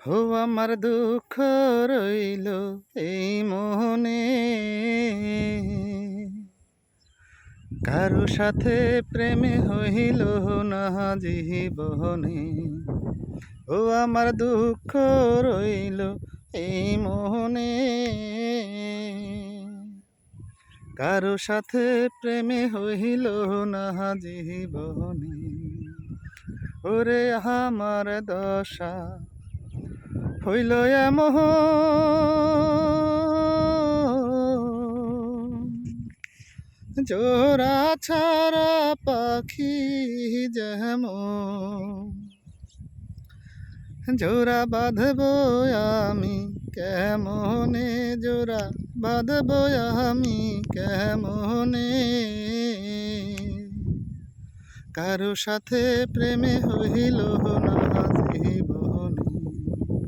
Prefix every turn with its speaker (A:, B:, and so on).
A: ও আমার দুঃখ রইল এই মনে, কারো সাথে প্রেমে হইল না জীবনে। ও আমার দুঃখ রইল এই মনে, কারো সাথে প্রেমে হইল না জীবনে। ওরে আমার দশা হইল এমন, জোড়া ছাড়া পাখি যেমন, জোড়া বাঁধব আমি কেমনে, জোড়া বাঁধব আমি কেমনে, কারো সাথে প্রেমে হইল না